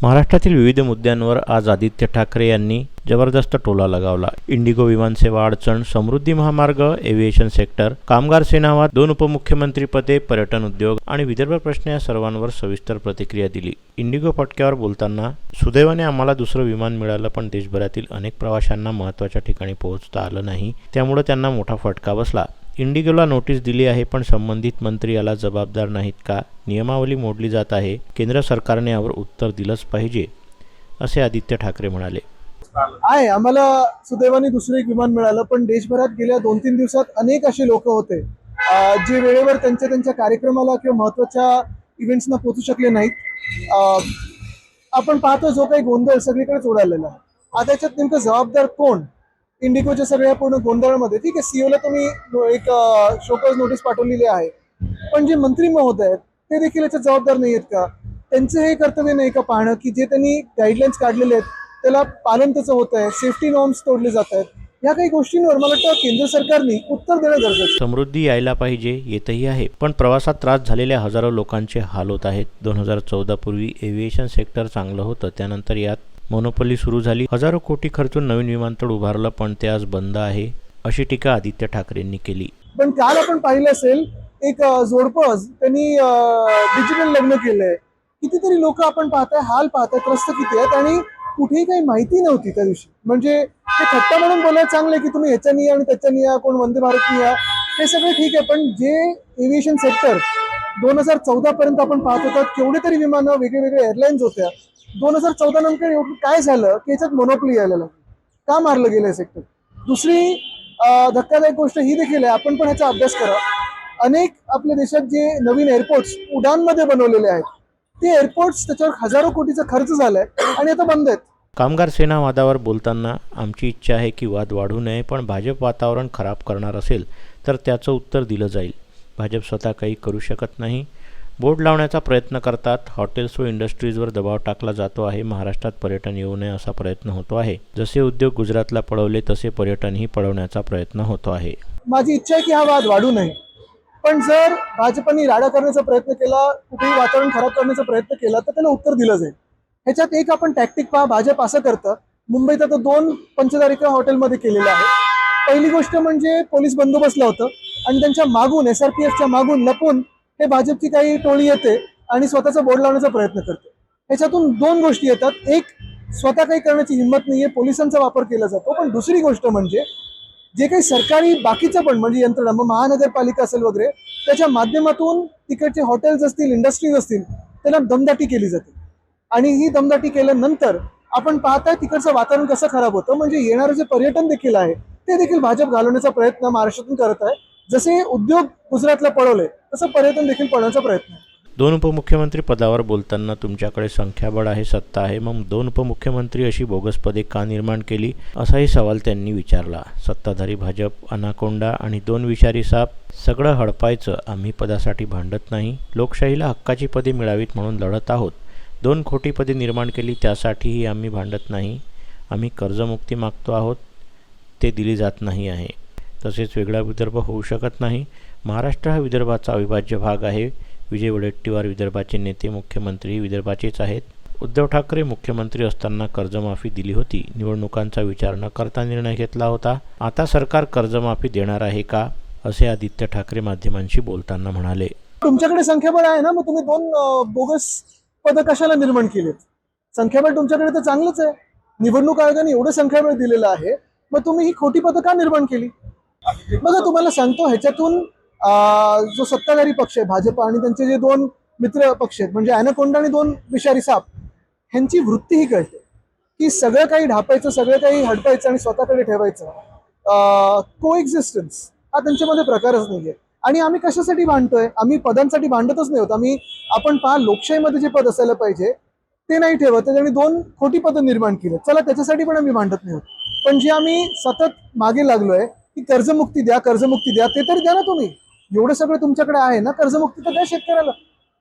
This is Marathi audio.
महाराष्ट्रातील विविध मुद्द्यांवर आज आदित्य ठाकरे यांनी जबरदस्त टोला लगावला। इंडिगो विमानसेवा अडचण, समृद्धी महामार्ग, एव्हिएशन सेक्टर, कामगार सेनावाद, 2 उपमुख्यमंत्रीपदे, पर्यटन उद्योग आणि विदर्भ प्रश्न या सर्वांवर सविस्तर प्रतिक्रिया दिली। इंडिगो फटक्यावर बोलताना, सुदैवाने आम्हाला दुसरं विमान मिळालं, पण देशभरातील अनेक प्रवाशांना महत्त्वाच्या ठिकाणी पोहोचता आलं नाही, त्यामुळे त्यांना मोठा फटका बसला। इंडिगोला नोटीस दिली आहे, पण संबंधित मंत्री याला जबाबदार नाहीत का? नियमावली मोडली जात आहे, केंद्र सरकारने यावर उत्तर दिलंच पाहिजे, असे आदित्य ठाकरे म्हणाले। आहे आम्हाला सुदैवाने दुसरं एक विमान मिळालं, पण देशभरात गेल्या 2-3 दिवसात अनेक असे लोक होते जे वेळेवर त्यांच्या कार्यक्रमाला किंवा महत्त्वाच्या इव्हेंट्सना पोहोचू शकले नाहीत। आपण पाहतो जो काही गोंधळ सगळीकडेच उडालेला आहे। आता याच्यात नेमकं जबाबदार कोण? इंडिगोच्या सगळ्या पूर्ण गोंधळामध्ये ठीक आहे, सीओला तुम्ही एक शोकॉज नोटीस पाठवलेली आहे, पण जे मंत्री महोदय आहेत ते देखील याच्यात जबाबदार नाही आहेत का? त्यांचं हे कर्तव्य नाही का पाहणं की जे त्यांनी गाईडलाईन्स काढलेले आहेत त्याला पालन त्याचं होत आहे, सेफ्टी नॉर्म्स तोडले जात आहेत, या काही गोष्टींवर मला वाटतं केंद्र सरकारने उत्तर देणं गरजेचं आहे। समृद्धी यायला पाहिजे, येतही आहे, पण प्रवासात त्रास झालेल्या हजारो लोकांचे हाल होत आहेत। 2014 पूर्वी एव्हिएशन सेक्टर चांगलं होतं, त्यानंतर यात मोनोपोली सुरू झाली, हजारो कोटी खर्चून नवीन विमानतळ उभारलं, पण ते आज बंद आहे, अशी टीका आदित्य ठाकरेंनी केली। पण काल आपण पाहिलं असेल एक जोडपं त्यांनी डिजिटल लग्न केलंय, कितीतरी लोक आपण पाहताय, हाल पाहताय, त्रस्त किती आहेत आणि कुठेही काही माहिती नव्हती त्या दिवशी। म्हणजे ते थट्टा म्हणून बोलायला चांगलं आहे की तुम्ही ह्याच्यानी या आणि त्याच्यानी या, कोण वंदे भारतनी या, हे सगळं ठीक आहे, पण जे एव्हिएशन सेक्टर 2014 पर्यंत आपण पाहत होतो, केवढे तरी विमानं, वेगवेगळे एअरलाईन्स होत्या, 2014 नंतर काय झालं की याच्यात मोनोपोली यायला लागली, का मारलं गेलं हे सेक्टर? दुसरी धक्कादायक गोष्ट ही देखील आहे, आपण पण ह्याचा अभ्यास करा, अनेक आपल्या देशात जे नवीन एअरपोर्ट्स उडानमध्ये बनवलेले आहेत, ते एअरपोर्ट्स त्याच्यावर हजारो कोटीचा खर्च झालाय आणि आता बंद आहेत। कामगार सेना वादावर बोलताना, आमची इच्छा आहे की वाद वाढू नये, पण भाजप वातावरण खराब करणार असेल तर त्याचं उत्तर दिलं जाईल। भाजप स्वतः काही करू शकत नाही, बोर्ड लावण्याचा प्रयत्न करतात, हॉटेल्स व इंडस्ट्रीजवर दबाव टाकला जातो आहे, महाराष्ट्रात पर्यटन येऊ नये असा प्रयत्न होतो आहे, जसे उद्योग गुजरातला पळवले तसे पर्यटनही पळवण्याचा प्रयत्न होतो आहे। माझी इच्छा आहे की हा वाद वाढू नये, पण जर भाजपने राडा करण्याचा प्रयत्न केला, कुठेही वातावरण खराब करण्याचा प्रयत्न केला तर त्याला उत्तर दिलं जाईल। ह्याच्यात एक आपण टॅक्टिक पहा, भाजप असं करतं, मुंबईत आता 2 पंचतारिका हॉटेलमध्ये केलेलं आहे। पहिली गोष्ट म्हणजे पोलीस बंदोबस्तला होतं आणि त्यांच्या मागून SRPFच्या मागून लपून हे भाजपची काही टोळी येते आणि स्वतःचा बोर्ड लावण्याचा प्रयत्न करते। ह्याच्यातून 2 गोष्टी येतात, एक स्वतः काही करण्याची हिंमत नाहीये, पोलिसांचा वापर केला जातो, पण दुसरी गोष्ट म्हणजे जे काही सरकारी बाकीचं पण म्हणजे यंत्रणा, मग महानगरपालिका असेल वगैरे, त्याच्या माध्यमातून तिकडचे हॉटेल्स असतील, इंडस्ट्रीज असतील, त्यांना दमदाटी केली जाते आणि ही दमदाटी केल्यानंतर आपण पाहताय तिकडचं वातावरण कसं खराब होतं। म्हणजे येणारं जे पर्यटन देखील आहे ते देखील भाजप घालवण्याचा प्रयत्न महाराष्ट्रातून करत आहे। जसे उद्योग गुजरातला पळवले तसं पर्यटन देखील पळवण्याचा प्रयत्न आहे। 2 उपमुख्यमंत्री पदावर बोलताना, तुमच्याकडे संख्याबळ आहे, सत्ता आहे, मग 2 उपमुख्यमंत्री अशी बोगस पदे का निर्माण केली, असाही सवाल त्यांनी विचारला। सत्ताधारी भाजप, अनाकोंडा आणि 2 विषारी साप सगळं हडपायचं, आम्ही पदासाठी भांडत नाही, लोकशाहीला हक्काची पदे मिळावीत म्हणून लढत आहोत। 2 खोटी पदे निर्माण केली त्यासाठीही आम्ही भांडत नाही, आम्ही कर्जमुक्ती मागतो आहोत, ते दिली जात नाही आहे। तसेच वेगळा विदर्भ होऊ शकत नाही, महाराष्ट्र हा विदर्भाचा अविभाज्य भाग आहे। विजय वडेट्टीवार विदर्भाचे नेते, मुख्यमंत्री विदर्भाचेच आहेत। उद्धव ठाकरे मुख्यमंत्री असताना कर्जमाफी दिली होती, निवडणुकांचा विचार न करता निर्णय घेतला होता, आता सरकार कर्जमाफी देणार आहे का, असे आदित्य ठाकरे माध्यमांशी बोलताना म्हणाले। तुमच्याकडे संख्याबळ आहे ना, मग तुम्ही 2 बोगस पदं कशाला निर्माण केलेत? संख्याबळ तुमच्याकडे तर चांगलंच आहे, निवडणूक आयोगाने एवढं संख्याबळ दिलेलं आहे, मग तुम्ही ही खोटी पदं का निर्माण केली? बघा, तुम्हाला सांगतो, ह्याच्यातून जो सत्ताधारी पक्ष आहे भाजप आणि त्यांचे जे 2 मित्र पक्ष आहेत म्हणजे अॅनाकोंडा आणि 2 विषारी साप, ह्यांची वृत्ती ही कळते की सगळं काही ढापायचं, सगळं काही हडपायचं आणि स्वतःकडे ठेवायचं। कोएक्झिस्टन्स हा त्यांच्यामध्ये प्रकारच नाहीये। आणि आम्ही कशासाठी भांडतोय? आम्ही पदांसाठी भांडतच नाही होत, आपण पहा, लोकशाहीमध्ये जे पद असायला पाहिजे ते नाही ठेवत आणि 2 खोटी पदं निर्माण केली, चला त्याच्यासाठी पण आम्ही भांडत नाही होत। पण जे आम्ही सतत मागे लागलोय की कर्जमुक्ती द्या, कर्जमुक्ती द्या, ते तरी द्या ना तुम्ही। एवढं सगळं तुमच्याकडे आहे ना, कर्जमुक्ती तर द्या शेतकऱ्याला।